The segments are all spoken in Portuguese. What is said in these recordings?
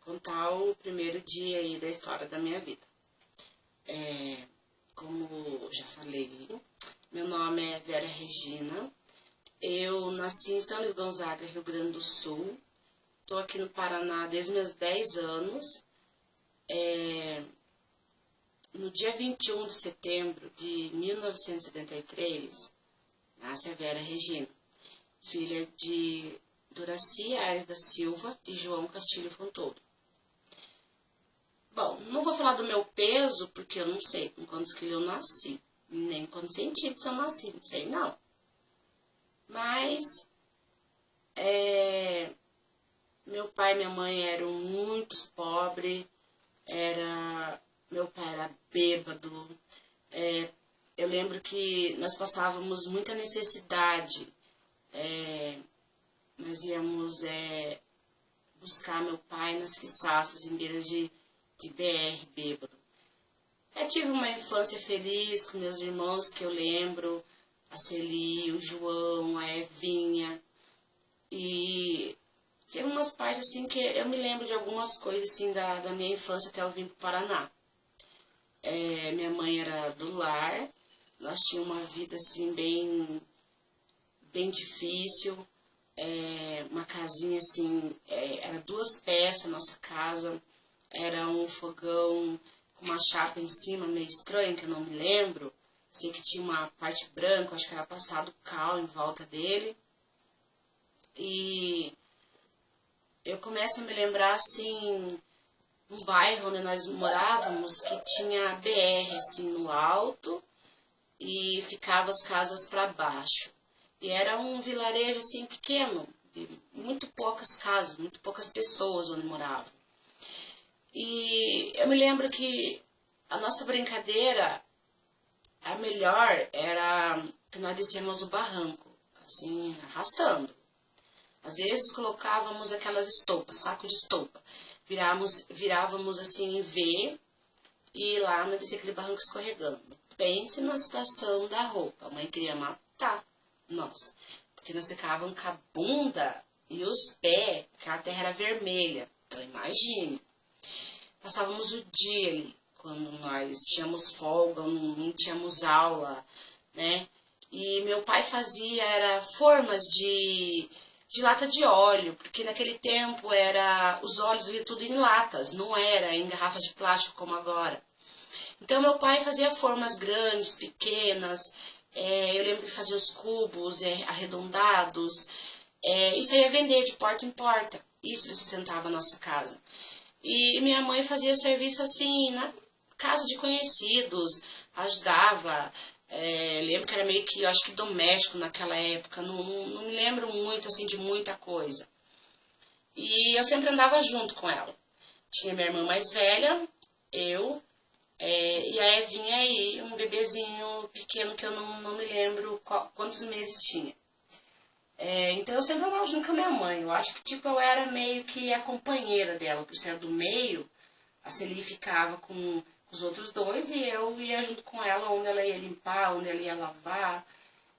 contar o primeiro dia aí da história da minha vida. Como já falei, meu nome é Vera Regina. Eu nasci em São Luís Gonzaga, Rio Grande do Sul. Estou aqui no Paraná desde meus 10 anos. No dia 21 de setembro de 1973, nasce a Vera Regina, filha de Doraci Aires da Silva e João Castilho Fontoura. Bom, não vou falar do meu peso, porque eu não sei com quantos quilos eu nasci, nem quantos centímetros eu nasci, não sei não. Mas, meu pai e minha mãe eram muito pobres, meu pai era bêbado, eu lembro que nós passávamos muita necessidade, nós íamos buscar meu pai nas quiçaças, em beiras de BR, bêbado. Eu tive uma infância feliz com meus irmãos, que eu lembro, a Celi, o João, a Evinha, e teve umas partes assim que eu me lembro de algumas coisas assim da minha infância até eu vir para o Paraná. Minha mãe era do lar, nós tínhamos uma vida assim bem difícil, uma casinha assim, era 2 peças a nossa casa, era um fogão com uma chapa em cima meio estranha, que eu não me lembro. Sei que tinha uma parte branca, acho que era passado cal em volta dele. E eu começo a me lembrar assim, um bairro onde nós morávamos que tinha BR assim no alto e ficava as casas para baixo. E era um vilarejo assim pequeno, muito poucas casas, muito poucas pessoas onde moravam. E eu me lembro que a nossa brincadeira, a melhor, era que nós descíamos o barranco, assim, arrastando. Às vezes colocávamos aquelas estopas, saco de estopa, virávamos assim em V e lá nós descia aquele barranco escorregando. Pense na situação da roupa, a mãe queria matar nós, porque nós ficávamos com a bunda e os pés, aquela terra era vermelha, então imagine. Passávamos o dia ali, quando nós tínhamos folga, não tínhamos aula, né? E meu pai fazia formas de lata de óleo, porque naquele tempo os óleos vinham tudo em latas, não era em garrafas de plástico como agora. Então meu pai fazia formas grandes, pequenas, eu lembro que fazia os cubos arredondados, isso ia vender de porta em porta, isso sustentava a nossa casa. E minha mãe fazia serviço assim, na casa de conhecidos, ajudava. Lembro que era meio que, eu acho que doméstico naquela época, não me lembro muito assim de muita coisa. E eu sempre andava junto com ela. Tinha minha irmã mais velha, eu, e a Evinha aí, um bebezinho pequeno que eu não me lembro quantos meses tinha. Então eu sempre andava junto com a minha mãe. Eu acho que tipo eu era meio que a companheira dela, por ser do meio. A Celi ficava com os outros 2 e eu ia junto com ela onde ela ia limpar, onde ela ia lavar,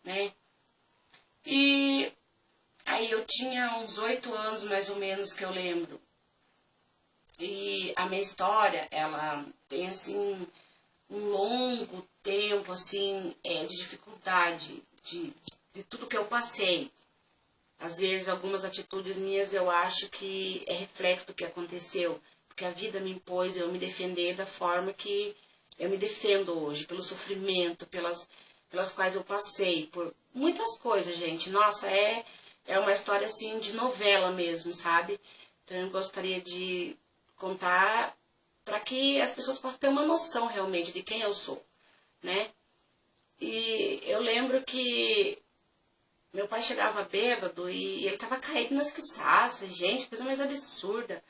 né? E aí eu tinha uns 8 anos mais ou menos que eu lembro. E a minha história, ela tem assim um longo tempo assim de dificuldade, de tudo que eu passei. Às vezes, algumas atitudes minhas eu acho que é reflexo do que aconteceu, porque a vida me impôs eu me defender da forma que eu me defendo hoje, pelo sofrimento, pelas quais eu passei, por muitas coisas, gente. Nossa, é uma história assim de novela mesmo, sabe? Então eu gostaria de contar para que as pessoas possam ter uma noção realmente de quem eu sou, né? E eu lembro que meu pai chegava bêbado e ele tava caído nas quiçaças, gente, coisa mais absurda.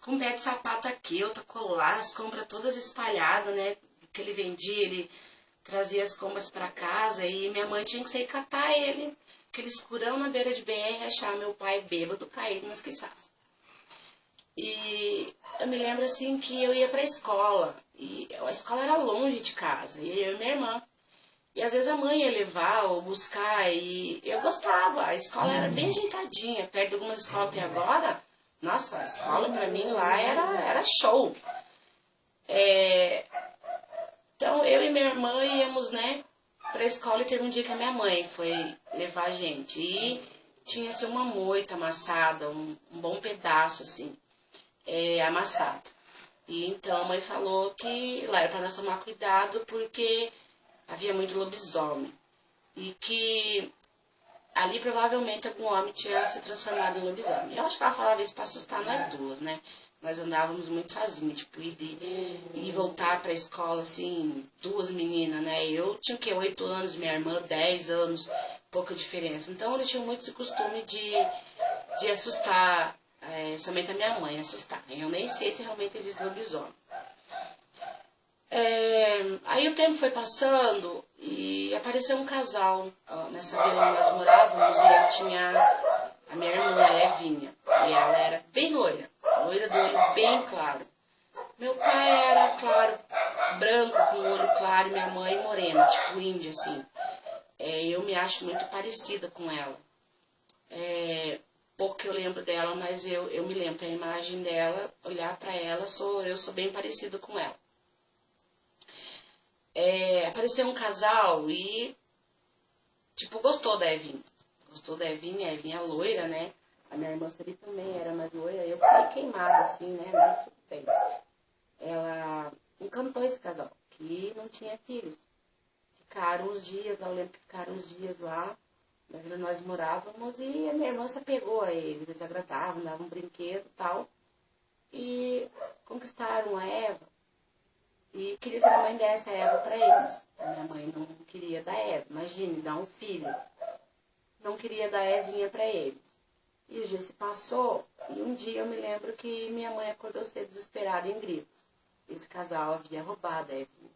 Com um pé de sapato aqui, outra colar, as compras todas espalhadas, né? Que ele vendia, ele trazia as compras para casa e minha mãe tinha que sair catar ele, aquele escurão na beira de BR, achar meu pai bêbado, caído nas quiçaças. E eu me lembro assim que eu ia pra escola, e a escola era longe de casa, e eu e minha irmã. E às vezes a mãe ia levar ou buscar, e eu gostava. A escola era bem ajeitadinha, perto de algumas escolas que tem agora, Nossa, a escola pra mim lá era show. Então eu e minha irmã íamos, né, pra escola e teve um dia que a minha mãe foi levar a gente. E tinha assim uma moita amassada, um bom pedaço assim, amassado. E então a mãe falou que lá era pra nós tomar cuidado porque havia muito lobisomem. E que ali provavelmente algum homem tinha se transformado em lobisomem. Eu acho que ela falava isso pra assustar nós duas, né? Nós andávamos muito sozinhas, tipo, ir e voltar pra escola, assim, duas meninas, né? Eu tinha o quê? 8 anos, minha irmã 10 anos, pouca diferença. Então eles tinham muito esse costume de assustar, somente a minha mãe assustar. Eu nem sei se realmente existe lobisomem. Aí o tempo foi passando e apareceu um casal nessa vila onde nós morávamos e eu tinha a minha irmã, a Evinha, e ela era bem loira, loira do olho bem claro. Meu pai era claro, branco com o olho claro e minha mãe morena, tipo índia assim. Eu me acho muito parecida com ela. Pouco que eu lembro dela, mas eu me lembro da imagem dela, olhar pra ela, eu sou bem parecida com ela. Apareceu um casal e, tipo, gostou da Evinha. Gostou da Evinha, a Evinha é loira, né? A minha irmã Sari também era mais loira, eu fiquei queimada, assim, né? Mas tudo bem. Ela encantou esse casal, que não tinha filhos. Ficaram uns dias, eu lembro que ficaram uns dias lá, na vila nós morávamos, e a minha irmã se apegou a eles, eles agradavam, davam um brinquedo e tal. E conquistaram a Eva. E queria que a mãe desse a Eva para eles. A minha mãe não queria dar Eva. Imagine, dar um filho. Não queria dar Evinha para eles. E o dia se passou. E um dia eu me lembro que minha mãe acordou cedo desesperada em gritos. Esse casal havia roubado a Evinha.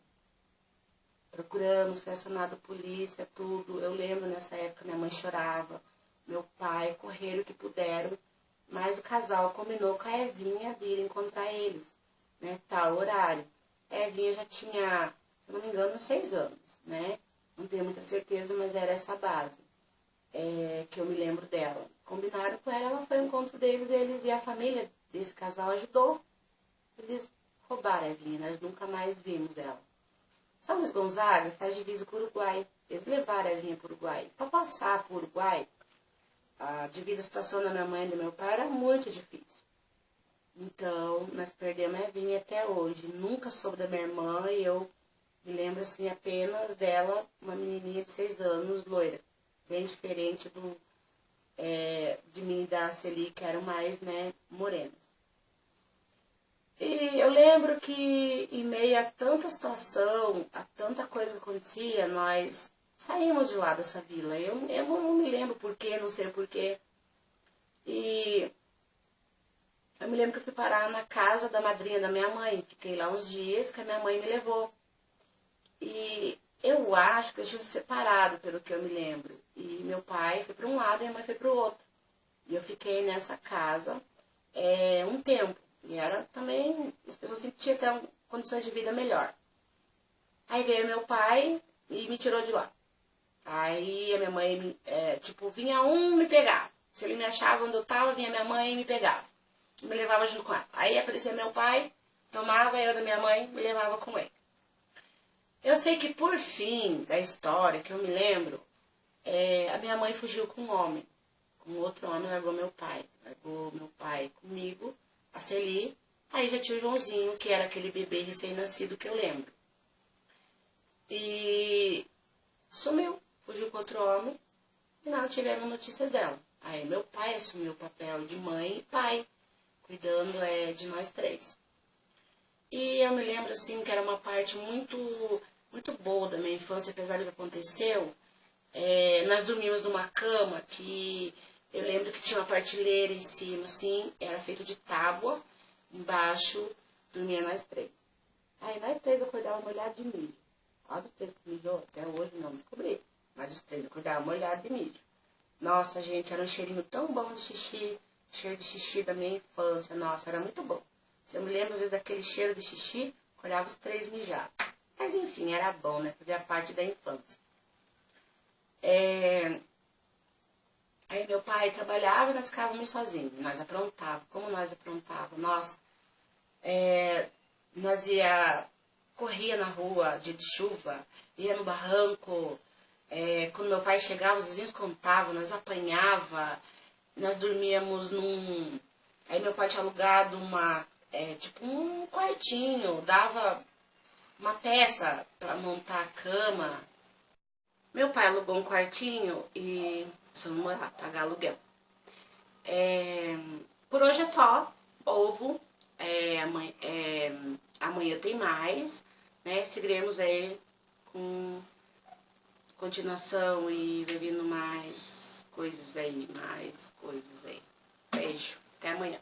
Procuramos, foi acionado a polícia, tudo. Eu lembro nessa época minha mãe chorava. Meu pai, correram o que puderam. Mas o casal combinou com a Evinha de ir encontrar eles. Né, tal horário. A Evinha já tinha, se não me engano, 6 anos, né? Não tenho muita certeza, mas era essa base que eu me lembro dela. Combinaram com ela, ela foi ao encontro deles, eles e a família desse casal ajudou. Eles roubaram a Evinha, nós nunca mais vimos ela. São Luís Gonzaga faz divisa com o Uruguai. Eles levaram a Evinha para o Uruguai. Para passar para o Uruguai, devido à situação da minha mãe e do meu pai, era muito difícil. Então, nós perdemos a Evinha até hoje. Nunca soube da minha irmã e eu me lembro, assim, apenas dela, uma menininha de 6 anos, loira. Bem diferente de mim e da Celi, que eram mais, né, morenas. E eu lembro que, em meio a tanta situação, a tanta coisa que acontecia, nós saímos de lá dessa vila. Eu não me lembro porquê, não sei porquê. E eu me lembro que eu fui parar na casa da madrinha da minha mãe. Fiquei lá uns dias que a minha mãe me levou. E eu acho que eu estive separado, pelo que eu me lembro. E meu pai foi para um lado e a mãe foi para o outro. E eu fiquei nessa casa um tempo. E era também, as pessoas tinham que ter condições de vida melhor. Aí veio meu pai e me tirou de lá. Aí a minha mãe, vinha um me pegar. Se ele me achava onde eu estava, vinha minha mãe e me pegava. Me levava junto com ela. Aí aparecia meu pai, tomava eu da minha mãe, me levava com ele. Eu sei que por fim da história, que eu me lembro, a minha mãe fugiu com um homem. Com outro homem, largou meu pai. Largou meu pai comigo, a Celi. Aí já tinha o Joãozinho, que era aquele bebê recém-nascido que eu lembro. E sumiu, fugiu com outro homem. E não tivemos notícias dela. Aí meu pai assumiu o papel de mãe e pai, cuidando de nós 3. E eu me lembro, assim, que era uma parte muito, muito boa da minha infância, apesar do que aconteceu. Nós dormíamos numa cama que eu lembro que tinha uma partilheira em cima, assim, era feito de tábua, embaixo dormia nós 3. Aí nós 3 acordávamos molhados de milho. Qual dos 3 que mijou? Até hoje não descobri, mas os 3 acordavam molhados de milho. Nossa, gente, era um cheirinho tão bom de xixi, cheiro de xixi da minha infância, nossa, era muito bom. Se eu me lembro, às vezes, daquele cheiro de xixi, acordava os 3 mijados. Mas, enfim, era bom, né? Fazia parte da infância. Aí meu pai trabalhava e nós ficávamos sozinhos. Nós aprontávamos. Como nós aprontávamos? Nossa, nós corria na rua, dia de chuva, ia no barranco. Quando meu pai chegava, os vizinhos contavam, nós apanhava. Nós dormíamos num... Aí meu pai tinha alugado tipo um quartinho, dava uma peça para montar a cama. Meu pai alugou um quartinho e só não morar, pagar aluguel. Por hoje é só, ovo, amanhã tem mais, né? Seguiremos aí com continuação e bebendo mais coisas aí, Beijo, até amanhã.